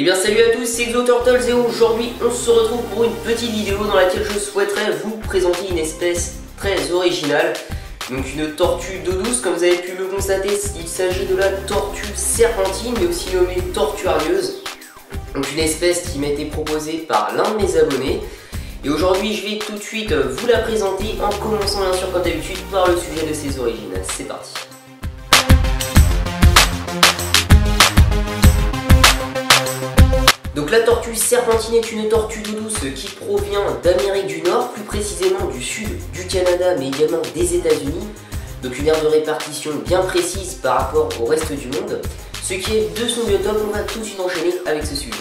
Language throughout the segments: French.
Et bien salut à tous, c'est XoTurtles et aujourd'hui on se retrouve pour une petite vidéo dans laquelle je souhaiterais vous présenter une espèce très originale. Donc une tortue d'eau douce, comme vous avez pu le constater, il s'agit de la tortue serpentine, mais aussi nommée tortue hargneuse. Donc une espèce qui m'a été proposée par l'un de mes abonnés. Et aujourd'hui je vais tout de suite vous la présenter en commençant bien sûr comme d'habitude par le sujet de ses origines. C'est parti. Donc la tortue serpentine est une tortue d'eau douce qui provient d'Amérique du Nord, plus précisément du sud du Canada mais également des États-Unis. Donc une aire de répartition bien précise par rapport au reste du monde. Ce qui est de son biotope, on va tout de suite enchaîner avec ce sujet.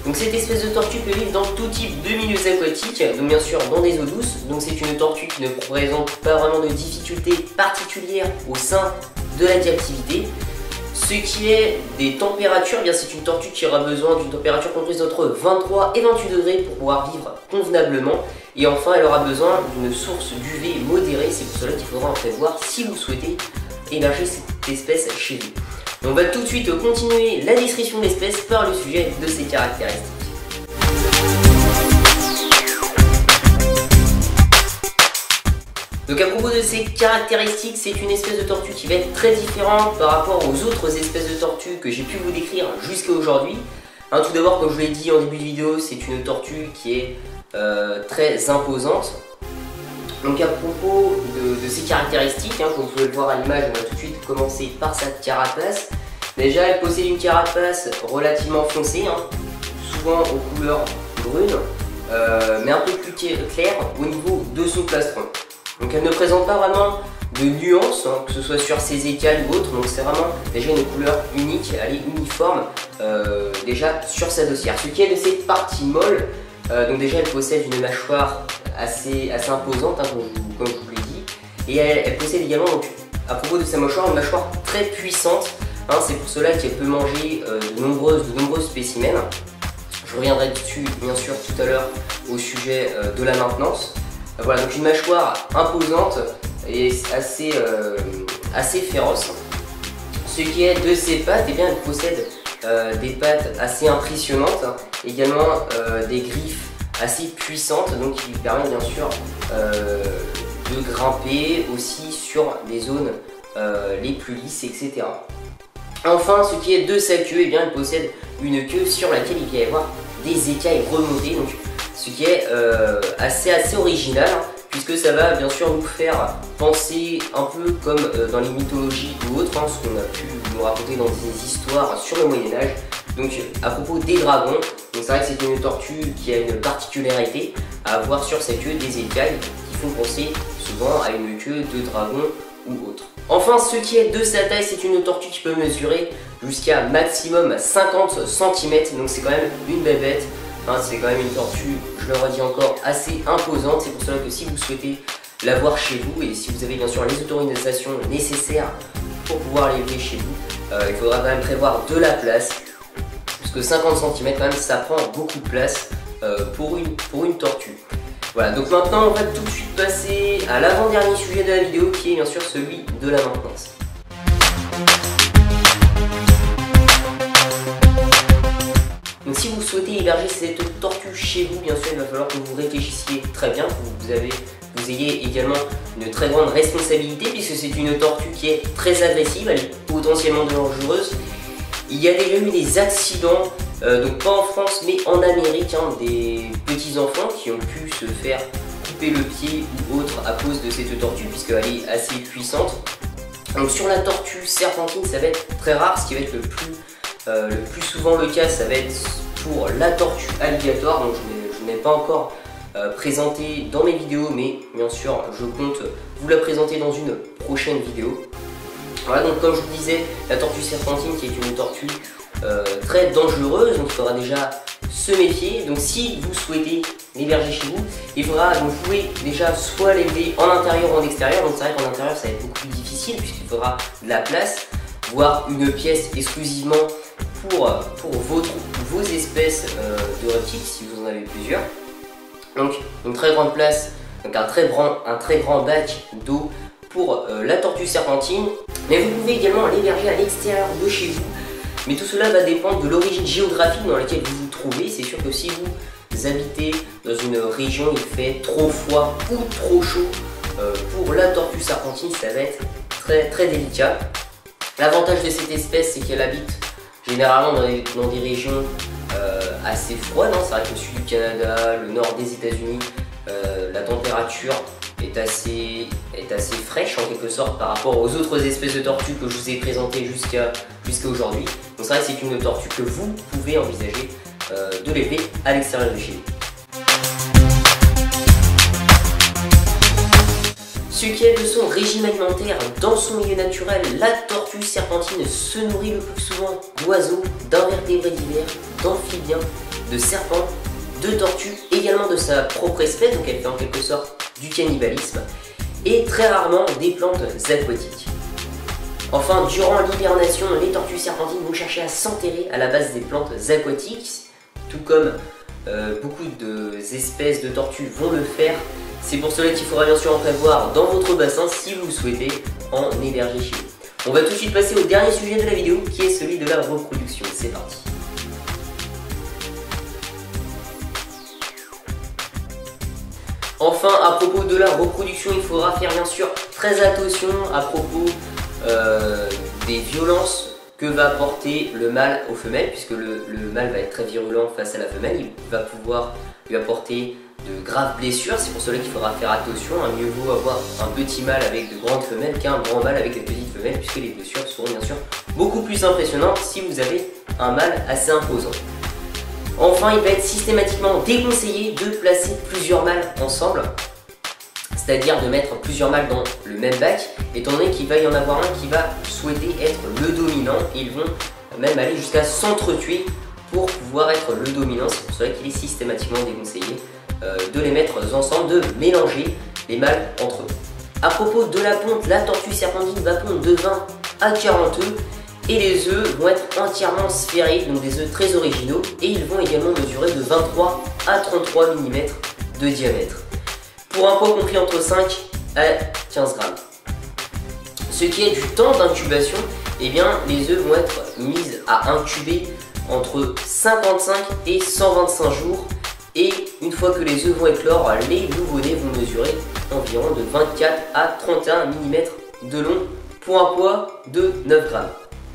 Donc cette espèce de tortue peut vivre dans tout type de milieux aquatiques, donc bien sûr dans des eaux douces. Donc c'est une tortue qui ne présente pas vraiment de difficultés particulières au sein de la diactivité. Ce qui est des températures, bien c'est une tortue qui aura besoin d'une température comprise entre 23 et 28 degrés pour pouvoir vivre convenablement. Et enfin elle aura besoin d'une source d'UV modérée, c'est pour cela qu'il faudra en prévoir si vous souhaitez héberger cette espèce chez vous. On va tout de suite continuer la description de l'espèce par le sujet de ses caractéristiques. Donc à propos de ses caractéristiques, c'est une espèce de tortue qui va être très différente par rapport aux autres espèces de tortues que j'ai pu vous décrire jusqu'à aujourd'hui. Tout d'abord, comme je vous l'ai dit en début de vidéo, c'est une tortue qui est très imposante. Donc à propos de ses caractéristiques, comme vous pouvez le voir à l'image, on va tout de suite commencer par sa carapace. Déjà elle possède une carapace relativement foncée, souvent aux couleurs brunes, mais un peu plus claire au niveau de son plastron. Donc elle ne présente pas vraiment de nuances, que ce soit sur ses écailles ou autre, donc c'est vraiment déjà une couleur unique, elle est uniforme déjà sur sa dossière. Ce qui est de ses parties molles, donc déjà elle possède une mâchoire assez imposante, comme je vous l'ai dit, et elle possède également, donc, à propos de sa mâchoire, une mâchoire très puissante. C'est pour cela qu'elle peut manger de nombreux spécimens. Je reviendrai dessus bien sûr tout à l'heure au sujet de la maintenance. Voilà, donc une mâchoire imposante et assez féroce. Ce qui est de ses pattes, eh bien, elle possède des pattes assez impressionnantes, également des griffes assez puissante, donc qui lui permet bien sûr de grimper aussi sur des zones les plus lisses, etc. Enfin, ce qui est de sa queue, eh bien, elle possède une queue sur laquelle il va y avoir des écailles remontées, donc ce qui est assez original, puisque ça va bien sûr nous faire penser un peu comme dans les mythologies ou autres, ce qu'on a pu nous raconter dans des histoires sur le Moyen-Âge. Donc à propos des dragons, c'est vrai que c'est une tortue qui a une particularité à avoir sur sa queue des écailles qui font penser souvent à une queue de dragon ou autre. Enfin, ce qui est de sa taille, c'est une tortue qui peut mesurer jusqu'à maximum 50 cm, donc c'est quand même une bébête. C'est quand même une tortue, je le redis encore, assez imposante. C'est pour cela que si vous souhaitez l'avoir chez vous et si vous avez bien sûr les autorisations nécessaires pour pouvoir l'élever chez vous, il faudra quand même prévoir de la place. Parce que 50 cm quand même ça prend beaucoup de place pour une tortue. Voilà, donc maintenant on va tout de suite passer à l'avant-dernier sujet de la vidéo qui est bien sûr celui de la maintenance. Donc si vous souhaitez héberger cette tortue chez vous, bien sûr il va falloir que vous réfléchissiez très bien, que vous ayez également une très grande responsabilité puisque c'est une tortue qui est très agressive, elle est potentiellement dangereuse. Il y a déjà eu des accidents, donc pas en France mais en Amérique, des petits enfants qui ont pu se faire couper le pied ou autre à cause de cette tortue puisqu'elle est assez puissante. Donc sur la tortue serpentine ça va être très rare, ce qui va être le plus souvent le cas ça va être pour la tortue alligator, donc je ne l'ai pas encore présenté dans mes vidéos mais bien sûr je compte vous la présenter dans une prochaine vidéo. Voilà, donc comme je vous disais, la tortue serpentine qui est une tortue très dangereuse, donc il faudra déjà se méfier. Donc si vous souhaitez l'héberger chez vous, vous pouvez déjà soit l'élever en intérieur ou en extérieur. Donc c'est vrai qu'en intérieur ça va être beaucoup plus difficile puisqu'il faudra de la place, voire une pièce exclusivement pour vos espèces de reptiles si vous en avez plusieurs. Donc une très grande place, donc un très grand bac d'eau pour la tortue serpentine, mais vous pouvez également l'héberger à l'extérieur de chez vous. Mais tout cela va dépendre de l'origine géographique dans laquelle vous vous trouvez. C'est sûr que si vous habitez dans une région où il fait trop froid ou trop chaud, pour la tortue serpentine, ça va être très délicat. L'avantage de cette espèce, c'est qu'elle habite généralement dans des régions assez froides. C'est vrai que le sud du Canada, le nord des États-Unis, la température est assez fraîche en quelque sorte par rapport aux autres espèces de tortues que je vous ai présentées jusqu'à aujourd'hui. Donc c'est vrai que c'est une tortue que vous pouvez envisager de l'élever à l'extérieur de chez vous. Ce qui est de son régime alimentaire dans son milieu naturel, la tortue serpentine se nourrit le plus souvent d'oiseaux, d'invertébrés divers, d'amphibiens, de serpents, de tortues, également de sa propre espèce, donc elle fait en quelque sorte du cannibalisme, et très rarement des plantes aquatiques. Enfin, durant l'hibernation, les tortues serpentines vont chercher à s'enterrer à la base des plantes aquatiques, tout comme beaucoup d'espèces de tortues vont le faire. C'est pour cela qu'il faudra bien sûr en prévoir dans votre bassin si vous souhaitez en héberger chez vous. On va tout de suite passer au dernier sujet de la vidéo qui est celui de la reproduction. C'est parti. Enfin, à propos de la reproduction, il faudra faire bien sûr très attention à propos des violences que va apporter le mâle aux femelles, puisque le mâle va être très virulent face à la femelle. Il va pouvoir lui apporter de graves blessures. C'est pour cela qu'il faudra faire attention. Mieux vaut avoir un petit mâle avec de grandes femelles qu'un grand mâle avec de petites femelles, puisque les blessures seront bien sûr beaucoup plus impressionnantes si vous avez un mâle assez imposant. Enfin, il va être systématiquement déconseillé de placer plusieurs mâles ensemble, c'est-à-dire de mettre plusieurs mâles dans le même bac, étant donné qu'il va y en avoir un qui va souhaiter être le dominant, et ils vont même aller jusqu'à s'entretuer pour pouvoir être le dominant. C'est pour cela qu'il est systématiquement déconseillé de les mettre ensemble, de mélanger les mâles entre eux. A propos de la ponte, la tortue serpentine va pondre de 20 à 40 œufs, et les œufs vont être entièrement sphériques, donc des œufs très originaux, et ils vont également mesurer de 23 à 33 mm de diamètre, pour un poids compris entre 5 à 15 grammes. Ce qui est du temps d'incubation, eh bien les œufs vont être mis à incuber entre 55 et 125 jours, et une fois que les œufs vont éclore, les nouveau-nés vont mesurer environ de 24 à 31 mm de long, pour un poids de 9 grammes.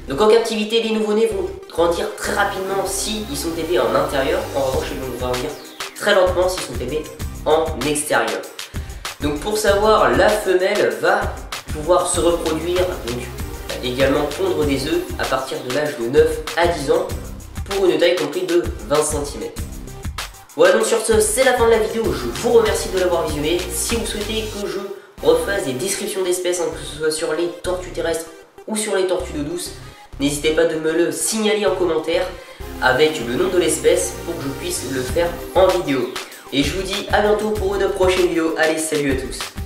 Donc en captivité, les nouveau-nés vont grandir très rapidement s'ils sont élevés en intérieur. En revanche, ils vont grandir très lentement s'ils sont élevés en extérieur. Donc pour savoir, la femelle va pouvoir se reproduire, donc également pondre des œufs à partir de l'âge de 9 à 10 ans pour une taille comprise de 20 cm. Voilà, donc sur ce, c'est la fin de la vidéo. Je vous remercie de l'avoir visionné. Si vous souhaitez que je refasse des descriptions d'espèces, que ce soit sur les tortues terrestres ou sur les tortues d'eau douce, n'hésitez pas de me le signaler en commentaire avec le nom de l'espèce pour que je puisse le faire en vidéo. Et je vous dis à bientôt pour une prochaine vidéo. Allez, salut à tous!